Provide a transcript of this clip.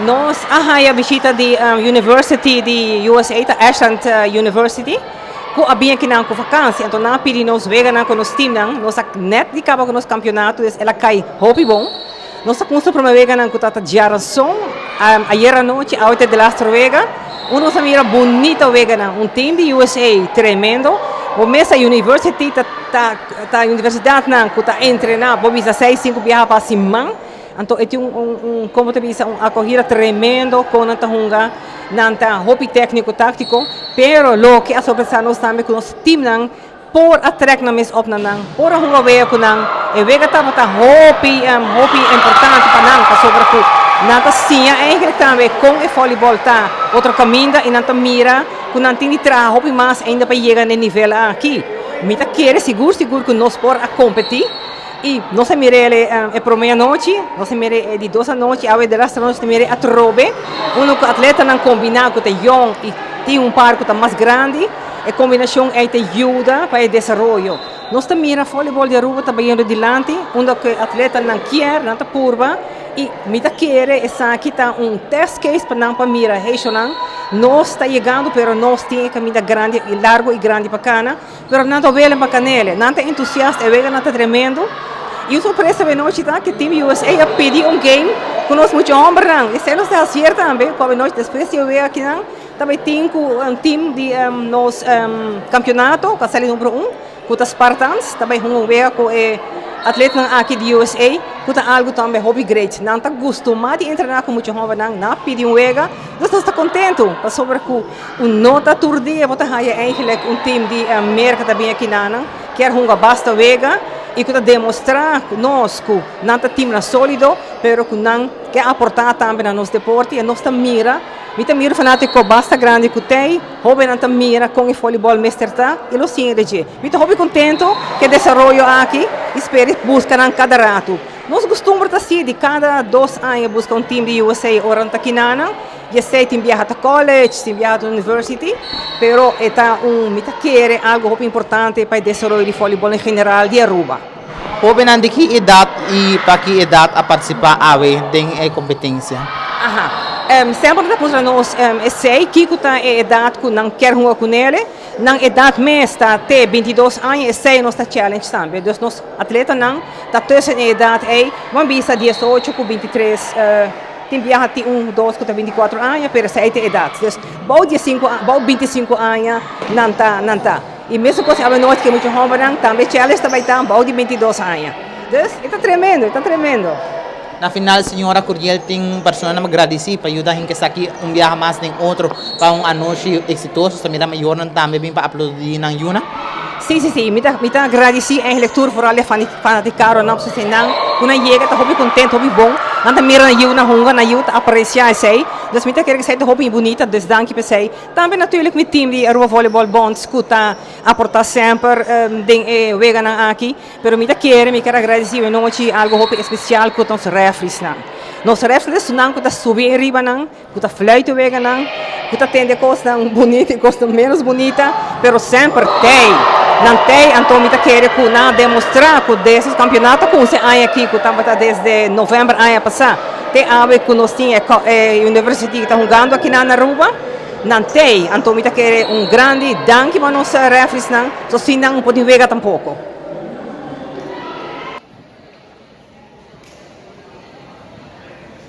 Nós a visita de University de USA, da Ashland University, que havia aqui na vacância, então na pedi nós vega na com nós time nós net de cabo com nós campeonato, ela cai hopi bom. Nós começamos para vega na com tata Jarason, ayer à noite, a 8 de la vega, nós mira bonita vega na time de USA tremendo. O mesa University ta universidade na que ta entrenar, vou bisa 6-5 viajar para Simão. Então, é como te disse, uma corrida tremendo com a hunga, nanta hobby técnico tático, pero lo que a sobressar nós também com nosso time por a trek na mes op na por a hunga veia com e vega tava ta hobby importante para para sobre ku nanta sim eigenlijk também com e voleibol tá outro caminho e nanta mira com nanta tem de tra hobby mais ainda para chegar no nível aqui. Mita quer seguro que nós por a competir. E nós miramos para meia-noite, nós miramos de 2 da noite, a de last noite miramos a trobe, atleta não combina com o young e tem par que está mais grande, a combinação é te ajuda para o desenvolvimento. Nós miramos voleibol de rua também indo adiante, onde o atleta não quer, não está curva, e mita quer essa aqui está test case para não para mirar, nós está chegando, mas nós temos caminho grande, largo e grande para cana, mas não está bem para canela, não está entusiasta, é não está tremendo. E o surpresa de noite tá que o time USA a pedir game com nós muito homem não. E se não está certo também, com a noite depois eu vejo aqui não, também tem time de nos campeonato, que é o número 1, com os Spartans, também vejo com atleta aqui de USA, que é algo também hobby great. Não está acostumado a treinar com muito homem não pedir vega, então está contente, para sobre que o nota tour dia, você tem eigenlijk time de América também aqui não, quer basta vega. E que demonstrar conosco não é time sólido, pero que não quer aportar também no nosso deporte e nós mira fanático basta grande que tem, hobby não mira com o voleibol mesterta e lo sim de. Mita hobby contento que desenvolve aqui, espere buscar cada rato. Nós costumamos assim de cada 2 anos buscar time de USA ora aqui nana. Já sei tem viajar a college, tem viajar a university, pero está mita quer algo muito importante para o desenvolvimento de voleibol em geral de Aruba. Houve na de que idade e para que idade a participar em competência? Sempre depois nós sei que a idade que não quer jogar com ele, na idade mesma até 22 anos, sei nossa challenge também. Então, nós atletas não, está toda a idade aí, vamos ver 18 com 23 tem viaja de 2 com 24 anos, para 7 idades. Então, 25 anos não está. E mesmo com a noite que muito jovem, também challenge também está, de 22 anos. Então, está tremendo. Na final, a senhora Curiel tem pessoa que agradecer para ajudar a gente aqui viajar mais em outro para noite exitoso, também dá maior também para aplaudir na Yuna. Sim, me agradeci a leitura por alle fanaticaram não se não, quando chega tá hobby contente, hobby bom, anda mira na Yuna hunga na Yuna apreciar sei, dus me quer que seja hobby bonita, dus danke para sei. Também natuurlijk met team de Aruba Volleyball Bonds que tá aportar sempre vega na aqui, pero me quer agradecer a noite algo hobby especial que os refres não. Nos refres não que tá subir arriba não, que tá fluito vega não, que tá tende coisa bonita e coisa menos bonita, pero sempre tem. Não tem, então me quer que não demonstrar que desses campeonatos que você aqui que estava desde novembro ano passado, tem a ver que nós tínhamos a universidade que está jogando aqui na Aruba, não tem, então me quer grande danke para nós refres não, só se não pode ver tampouco.